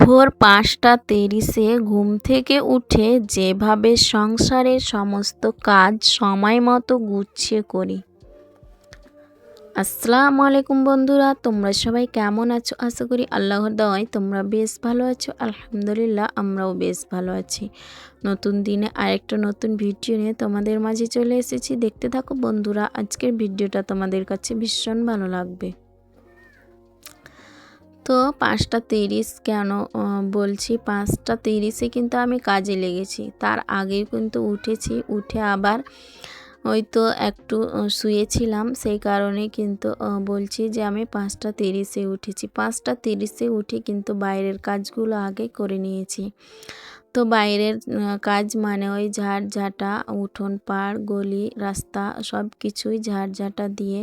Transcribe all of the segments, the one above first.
ভোর ৫টা ৩০-এ ঘুম থেকে উঠে যেভাবে সংসারের সমস্ত কাজ সময়মতো গুছিয়ে করি। আসসালামু আলাইকুম বন্ধুরা, তোমরা সবাই কেমন আছো? আশা করি আল্লাহর দয়ায় তোমরা বেশ ভালো আছো। আলহামদুলিল্লাহ, আমরাও বেশ ভালো আছি। নতুন দিনে আরেকটা নতুন ভিডিও নিয়ে তোমাদের মাঝে চলে এসেছি। দেখতে থাকো বন্ধুরা, আজকের ভিডিওটা তোমাদের কাছে ভীষণ ভালো লাগবে। তো ৫টা ৩০ কেন বলছি, ৫টা ৩০-এ কিন্তু আমি কাজে লেগেছি। তার আগেই কিন্তু উঠেছি, উঠে আবার ওই তো একটু শুয়েছিলাম, সেই কারণে কিন্তু বলছি যে আমি ৫টা ৩০-এ উঠেছি। ৫টা ৩০-এ উঠে কিন্তু বাইরের কাজগুলো আগে করে নিয়েছি। তো বাইরের কাজ মানে ওই ঝাড়ঝাঁটা, উঠোন পাড়, গলি রাস্তা সব কিছুই ঝাড়ঝাঁটা দিয়ে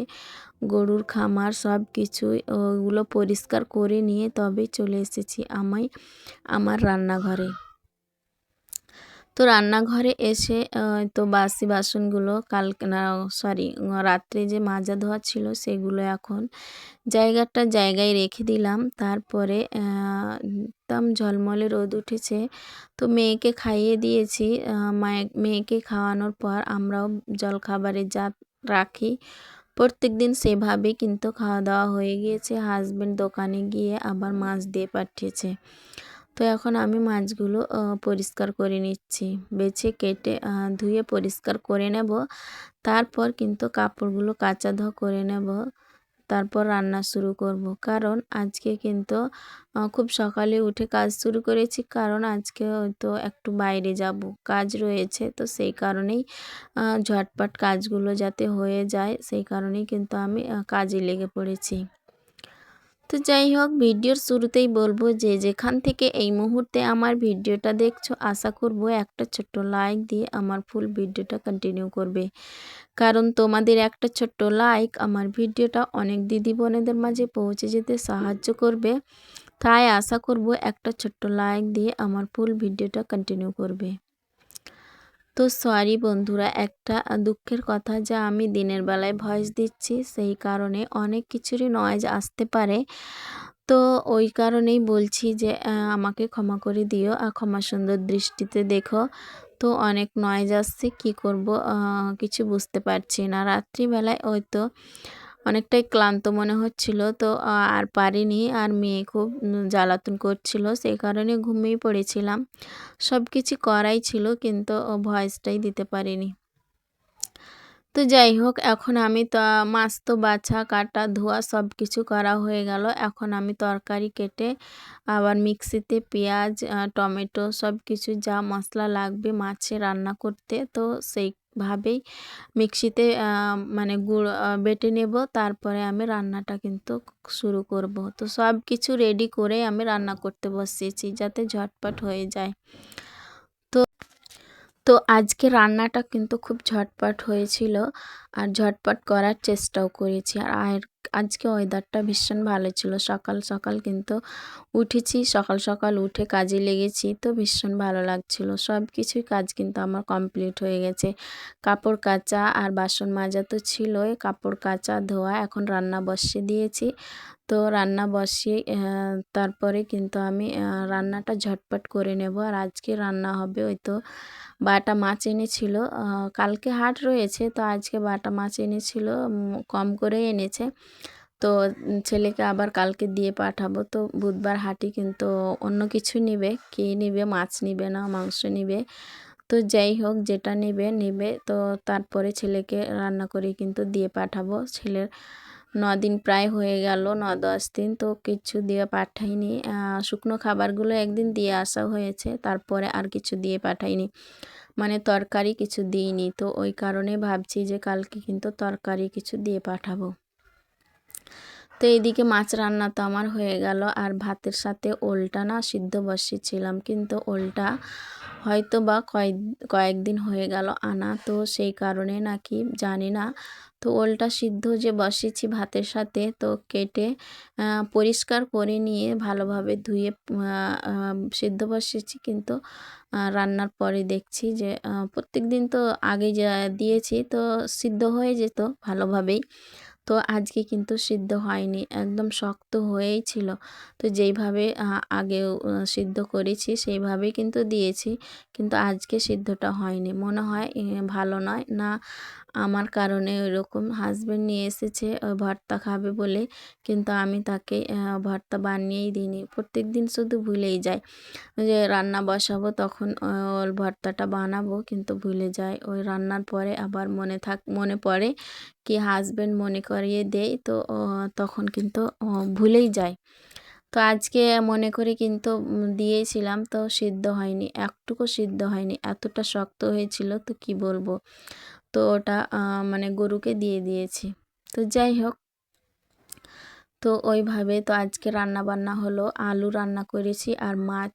গরুর খামার সব কিছুই ওগুলো পরিষ্কার করে নিয়ে তবে চলে এসেছি আমি আমার রান্নাঘরে। তো রান্নাঘরে এসে তো বাসি বাসনগুলো কালকে না সরি রাত্রে যে মাজা ধোয়া ছিল সেগুলো এখন জায়গায় রেখে দিলাম। তারপরে একদম ঝলমলে রোদ উঠেছে, তো মেয়েকে খাইয়ে দিয়েছি। মেয়েকে খাওয়ানোর পর আমরাও জলখাবারে যা রাখি প্রত্যেক দিন সেভাবেই কিন্তু খাওয়া দাওয়া হয়ে গিয়েছে। হাজব্যান্ড দোকানে গিয়ে আবার মাছ দিয়ে পাঠিয়েছে। তো এখন আমি মাছগুলো পরিষ্কার করে নিচ্ছি, বেছে কেটে ধুয়ে পরিষ্কার করে নেব। তারপর কিন্তু কাপড়গুলো কাচা ধোয়া করে নেব, তারপর রান্না শুরু করব। কারণ আজকে কিন্তু খুব সকালে উঠে কাজ শুরু করেছি, কারণ আজকে হয়তো একটু বাইরে যাব, কাজ রয়েছে। তো সেই কারণেই ঝটপট কাজগুলো যাতে হয়ে যায়, সেই কারণেই কিন্তু আমি কাজে লেগে পড়েছি। তো যাই হোক, ভিডিওর শুরুতেই বলবো যে যেখান থেকে এই মুহূর্তে আমার ভিডিওটা দেখছো, আশা করব একটা ছোট্ট লাইক দিয়ে আমার ফুল ভিডিওটা কন্টিনিউ করবে। কারণ তোমাদের একটা ছোট্ট লাইক আমার ভিডিওটা অনেক দিদি বোনেদের মাঝে পৌঁছে যেতে সাহায্য করবে। তাই আশা করব একটা ছোট্ট লাইক দিয়ে আমার ফুল ভিডিওটা কন্টিনিউ করবে। তো সরি বন্ধুরা, একটা দুঃখের কথা, যা আমি দিনের বেলায় ভয়েস দিচ্ছি সেই কারণে অনেক কিছুরই নয়েজ আসতে পারে। তো ওই কারণেই বলছি যে আমাকে ক্ষমা করে দিও, ক্ষমা সুন্দর দৃষ্টিতে দেখো। তো অনেক নয়েজ আসছে, কি করব কিছু বুঝতে পারছি না। রাত্রিবেলায় ওই তো অনেকটাই ক্লান্ত মনে হচ্ছিল, তো আর পারিনি। আর মেয়ে খুব জ্বালাতন করছিল, সেই কারণে ঘুমিয়ে পড়েছিলাম। সব কিছু করাই ছিল, কিন্তু ভয়েসটাই দিতে পারিনি। তো যাই হোক, এখন আমি তো মাছ তো বাছা কাটা ধোয়া সব কিছু করা হয়ে গেল। এখন আমি তরকারি কেটে আবার মিক্সিতে পেঁয়াজ টমেটো সব কিছু যা মশলা লাগবে মাছে রান্না করতে, তো সেইভাবেই মিক্সিতে মানে গুঁড়ো বেটে নেব। তারপরে আমি রান্নাটা কিন্তু শুরু করব। তো সব কিছু রেডি করে আমি রান্না করতে বসিয়েছি যাতে ঝটপট হয়ে যায়। তো আজকে রান্নাটা কিন্তু খুব ঝটপট হয়েছিল, আর ঝটপট করার চেষ্টাও করেছি। আর আজকে ওয়েদারটা ভীষণ ভালো ছিল। সকাল সকাল কিন্তু উঠেছি, সকাল সকাল উঠে কাজে লেগেছি, তো ভীষণ ভালো লাগছিল। সব কিছুই কাজ কিন্তু আমার কমপ্লিট হয়ে গেছে। কাপড় কাচা আর বাসন মাজা তো ছিলই, কাপড় কাচা ধোয়া, এখন রান্না বসিয়ে দিয়েছি। তো রান্না বসিয়ে তারপরে কিন্তু আমি রান্নাটা ঝটপট করে নেব। আর আজকে রান্না হবে ওই তো বাটা মাছ এনেছিল, কালকে হাট রয়েছে, তো আজকে বাটা মাছ এনেছিল, কম করে এনেছে। তো ছেলেকে আবার কালকে দিয়ে পাঠাবো। তো বুধবার হাটে কিন্তু অন্য কিছু নিবে, কি নিবে, মাছ নিবে না মাংস নিবে। তো যাই হোক, যেটা নেবে। তো তারপরে ছেলেকে রান্না করে কিন্তু দিয়ে পাঠাবো। ছেলের 9 দিন প্রায় হয়ে গেল, 9-10 দিন, তো কিছু দিয়ে পাঠাইনি। শুকনো খাবারগুলো একদিন দিয়ে আসা হয়েছে, তারপরে আর কিছু দিয়ে পাঠাইনি, মানে তরকারি কিছু দিইনি। তো ওই কারণে ভাবছি যে কালকে কিন্তু তরকারি কিছু দিয়ে পাঠাবো। তো এইদিকে মাছ রান্না তো আমার হয়ে গেল, আর ভাতের সাথে ওলটা না সিদ্ধ বসিয়েছিলাম, কিন্তু ওলটা হয়তো বা কয়েকদিন হয়ে গেল আনা, তো সেই কারণে নাকি জানি না। তো ওলটা সিদ্ধ যে বসিয়েছি ভাতের সাথে, তো কেটে পরিষ্কার করে নিয়ে ভালোভাবে ধুয়ে সিদ্ধ বসিয়েছি। কিন্তু রান্নার পরে দেখছি যে প্রত্যেক দিন তো আগে যা দিয়েছি, তো সিদ্ধ হয়ে যেত ভালোভাবেই। তো আজকে কিন্তু সিদ্ধ হয়নি, একদম শক্ত হয়েই ছিল। তো যেইভাবে আগেও সিদ্ধ করেছি সেইভাবেই কিন্তু দিয়েছি, কিন্তু আজকে সিদ্ধটা হয়নি। মনে হয় ভালো নয় না আমার কারণে ওইরকম। হাজব্যান্ড নিয়ে এসেছে ভর্তা খাবে বলে, কিন্তু আমি তাকে ভর্তা বানিয়েই দিইনি। প্রত্যেকদিন শুধু ভুলেই যাই যে রান্না বসাবো তখন ওর ভর্তাটা বানাবো, কিন্তু ভুলে যাই। ওই রান্নার পরে আবার মনে পড়ে কি হাজব্যান্ড মনে করিয়ে দেয়, তো তখন কিন্তু ভুলেই যাই। তো আজকে মনে করে কিন্তু দিয়েছিলাম, তো সিদ্ধ হয়নি, একটুকু সিদ্ধ হয়নি, এতটা শক্ত হয়েছিল তো কি বলবো। তো ওটা মানে গরুকে দিয়ে দিয়েছি। তো যাই হোক, তো ওইভাবে তো আজকে রান্না বান্না হলো, আলু রান্না করেছি আর মাছ।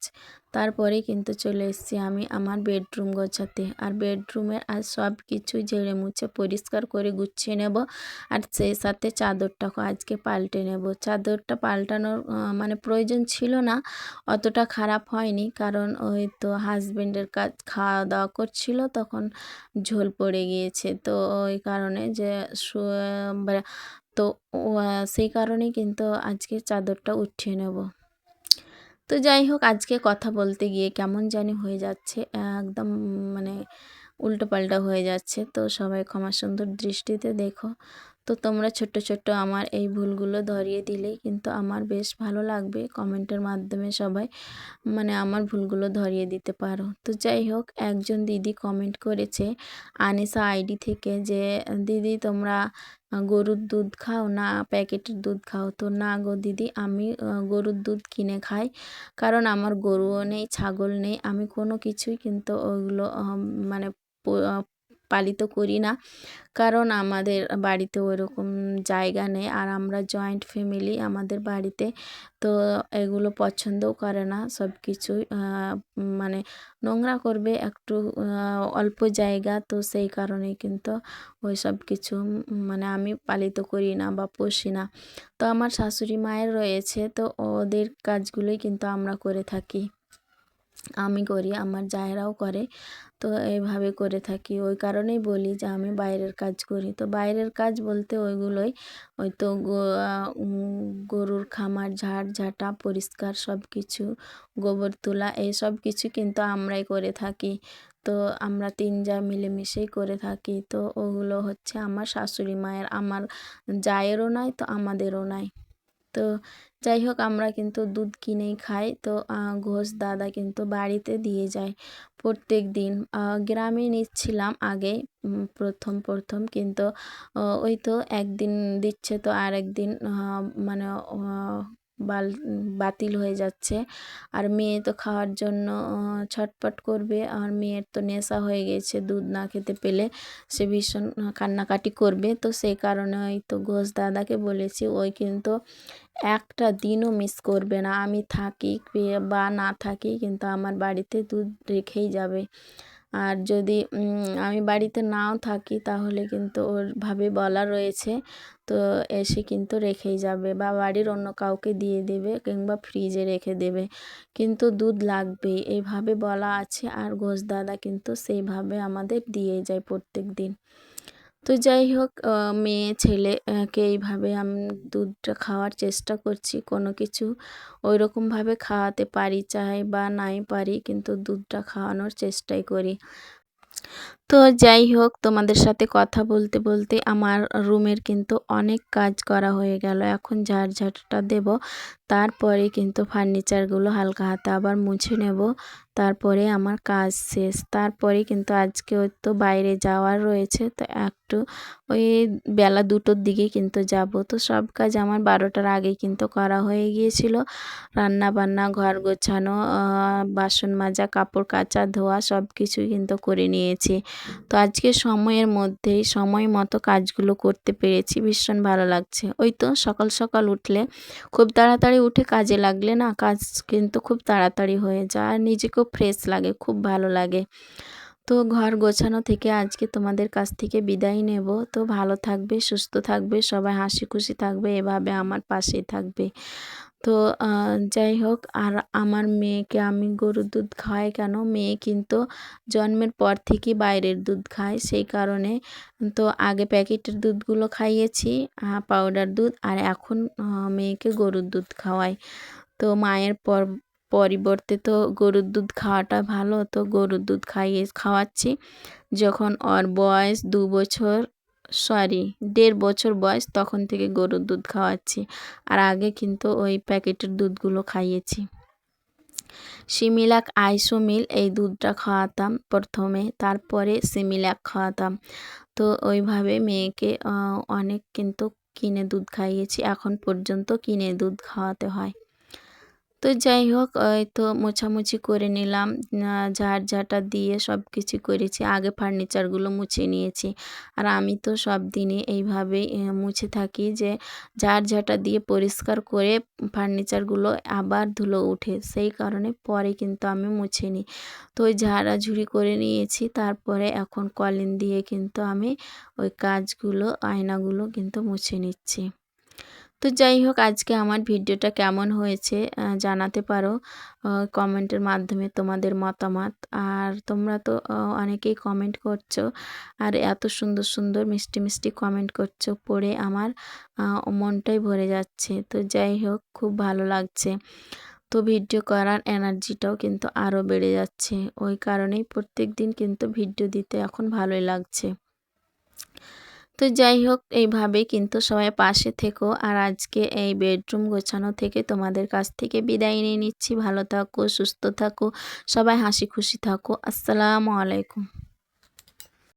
তারপরে কিন্তু চলে এসেছি আমি আমার বেডরুম গোছাতে, আর বেডরুমের আর সব কিছু ঝেড়ে মুছে পরিষ্কার করে গুছিয়ে নেব, আর সেই সাথে চাদরটাকে আজকে পাল্টে নেব। চাদরটা পাল্টানোর মানে প্রয়োজন ছিল না, অতটা খারাপ হয়নি, কারণ ওই তো হাজব্যান্ডের কাজ খাওয়া দাওয়া করছিল তখন ঝোল পড়ে গিয়েছে, তো ওই কারণে যে তো সেই কারণেই কিন্তু আজকে চাদরটা উঠিয়ে নেব। তো যাই হোক, আজকে কথা বলতে গিয়ে কেমন জানি হয়ে যাচ্ছে, একদম মানে উল্টোপাল্টা হয়ে যাচ্ছে। তো সবাই ক্ষমা সুন্দর দৃষ্টিতে দেখো। তো তোমরা ছোট্ট ছোট্ট আমার এই ভুলগুলো ধরিয়ে দিলেই কিন্তু আমার বেশ ভালো লাগবে। কমেন্টের মাধ্যমে সবাই মানে আমার ভুলগুলো ধরিয়ে দিতে পারো। তো যাই হোক, একজন দিদি কমেন্ট করেছে আনিসা আইডি থেকে যে দিদি তোমরা গরুর দুধ খাও না প্যাকেটের দুধ খাও? তো না গো দিদি, আমি গরুর দুধ কিনে খাই, কারণ আমার গরুও নেই, ছাগল নেই, আমি কোনো কিছুই কিন্তু ওইগুলো মানে পালিত করি না, কারণ আমাদের বাড়িতে ওইরকম জায়গা নেই, আর আমরা জয়েন্ট ফ্যামিলি আমাদের বাড়িতে। তো এগুলো পছন্দও করে না, সব কিছুই মানে নোংরা করবে একটু, অল্প জায়গা, তো সেই কারণে কিন্তু ওই সব কিছু মানে আমি পালিত করি না বা পুষি না। তো আমার শাশুড়ি মায়ের রয়েছে, তো ওদের কাজগুলোই কিন্তু আমরা করে থাকি, আমি করি, আমার জায়েরাও করে। তো এইভাবে করে থাকি, ওই কারণেই বলি যে আমি বাইরের কাজ করি। তো বাইরের কাজ বলতে ওইগুলোই, ওই তো গরুর খামার ঝাঁটা পরিষ্কার সব কিছু, গোবর তোলা, এই সব কিছু কিন্তু আমরাই করে থাকি। তো আমরা ৩ যা মিলেমিশেই করে থাকি। তো ওগুলো হচ্ছে আমার শাশুড়ি মায়ের, আমার জায়েরও নাই তো আমাদেরও নাই। তো যাই হোক, আমরা কিন্তু দুধ কিনেই খাই। তো ঘোষ দাদা কিন্তু বাড়িতে দিয়ে যায় প্রত্যেক দিন। গ্রামে নিচ্ছিলাম আগে প্রথম, কিন্তু ওই তো একদিন দিচ্ছে তো আর একদিন মানে বাল বাতিল হয়ে যাচ্ছে। আর মেয়ে তো খাওয়ার জন্য ছটপট করবে, আর মেয়ের তো নেশা হয়ে গেছে, দুধ না খেতে পেলে সে ভীষণ কান্নাকাটি করবে। তো সেই কারণে ওই তো ঘোষ দাদাকে বলেছি, ওই কিন্তু একটা দিনও মিস করবে না, আমি থাকি বা না থাকি কিন্তু আমার বাড়িতে দুধ রেখেই যাবে। আর যদি আমি বাড়িতে নাও থাকি তাহলে কিন্তু ওর ভাবে বলা রয়েছে, তো এসে কিন্তু রেখেই যাবে বা বাড়ির অন্য কাউকে দিয়ে দেবে কিংবা ফ্রিজে রেখে দেবে, কিন্তু দুধ লাগবেই এইভাবে বলা আছে। আর ঘোষ দাদা কিন্তু সেইভাবে আমাদের দিয়ে যায় প্রত্যেক দিন। তো যাই হোক, মেয়ে ছেলে কে এইভাবে আমি দুধটা খাওয়ার চেষ্টা করছি, কোনো কিছু ওইরকমভাবে খাওয়াতে পারি চাই বা নাই পারি, কিন্তু দুধটা খাওয়ানোর চেষ্টাই করি। তো যাই হোক, তোমাদের সাথে কথা বলতে বলতে আমার রুমের কিন্তু অনেক কাজ করা হয়ে গেল। এখন ঝাড়ঝাড়টা দেব, তারপরে কিন্তু ফার্নিচারগুলো হালকা হাতে আবার মুছে নেব, তারপরে আমার কাজ শেষ। তারপরে কিন্তু আজকে ওই তো বাইরে যাওয়ার রয়েছে, তো একটু ওই বেলা 2টোর দিকে কিন্তু যাব। তো সব কাজ আমার 12টার আগেই কিন্তু করা হয়ে গিয়েছিল, রান্না বান্না, ঘর গোছানো, বাসন মাজা, কাপড় কাচা ধোয়া সব কিছুই কিন্তু করে নিয়েছি। তো আজকে সময়ের মধ্যেই সময় মতো কাজগুলো করতে পেরেছি, ভীষণ ভালো লাগছে। ওই তো সকাল সকাল উঠলে, খুব তাড়াতাড়ি উঠে কাজে লাগলে না কাজ কিন্তু খুব তাড়াতাড়ি হয়ে যায়, আর নিজেকেও ফ্রেশ লাগে, খুব ভালো লাগে। তো ঘর গোছানো থেকে আজকে তোমাদের কাছ থেকে বিদায় নেব। তো ভালো থাকবে, সুস্থ থাকবে, সবাই হাসি খুশি থাকবে, এভাবে আমার পাশেই থাকবে। তো যাই হোক, আর আমার মেয়েকে আমি গরুর দুধ খাওয়াই কেন, মেয়ে কিন্তু জন্মের পর থেকেই বাইরের দুধ খায়, সেই কারণে। তো আগে প্যাকেটের দুধগুলো খাইয়েছি, পাউডার দুধ, আর এখন মেয়েকে গরুর দুধ খাওয়াই। তো মায়ের পরিবর্তে তো গরুর দুধ খাওয়াটা ভালো, তো গরুর দুধ খাওয়াচ্ছি। যখন ওর বয়স 2 বছর, সরি 1.5 বছর বয়স, তখন থেকে গরুর দুধ খাওয়াচ্ছি। আর আগে কিন্তু ওই প্যাকেটের দুধগুলো খাইয়েছি। সিমিলাক, আইসোমিল এই দুধটা খাওয়াতাম প্রথমে, তারপরে সিমিলাক খাওয়াতাম। তো ওইভাবে মেয়েকে অনেক কিন্তু কিনে দুধ খাইয়েছি, এখন পর্যন্ত কিনে দুধ খাওয়াতে হয়। তো যাই হোক, ওই তো মোছামুছি করে নিলাম, ঝাড়ঝাঁটা দিয়ে সব কিছু করেছি। আগে ফার্নিচারগুলো মুছে নিয়েছি, আর আমি তো সব দিনই এইভাবেই মুছে থাকি, যে ঝাড়ঝাঁটা দিয়ে পরিষ্কার করে ফার্নিচারগুলো আবার ধুলো উঠে, সেই কারণে পরে কিন্তু আমি মুছে নিই। তো ওই ঝাড়াঝুড়ি করে নিয়েছি, তারপরে এখন কলিন দিয়ে কিন্তু আমি ওই কাজগুলো, আয়নাগুলো কিন্তু মুছে নিচ্ছি। তো যাই হোক, আজকে আমার ভিডিওটা কেমন হয়েছে জানাতে পারো কমেন্টের মাধ্যমে তোমাদের মতামত। আর তোমরা তো অনেকেই কমেন্ট করছো, আর এত সুন্দর সুন্দর মিষ্টি মিষ্টি কমেন্ট করছো, পড়ে আমার মনটাই ভরে যাচ্ছে। তো যাই হোক, খুব ভালো লাগছে। তো ভিডিও করার এনার্জিটাও কিন্তু আরও বেড়ে যাচ্ছে, ওই কারণেই প্রত্যেক দিন কিন্তু ভিডিও দিতে এখন ভালোই লাগছে। তো যাই হোক, এইভাবেই কিন্তু সবাই পাশে থেকো। আর আজকে এই বেডরুম গোছানো থেকে তোমাদের কাছ থেকে বিদায় নিয়ে নিচ্ছি। ভালো থাকো, সুস্থ থাকো, সবাই হাসি খুশি থাকো। আসসালামু আলাইকুম।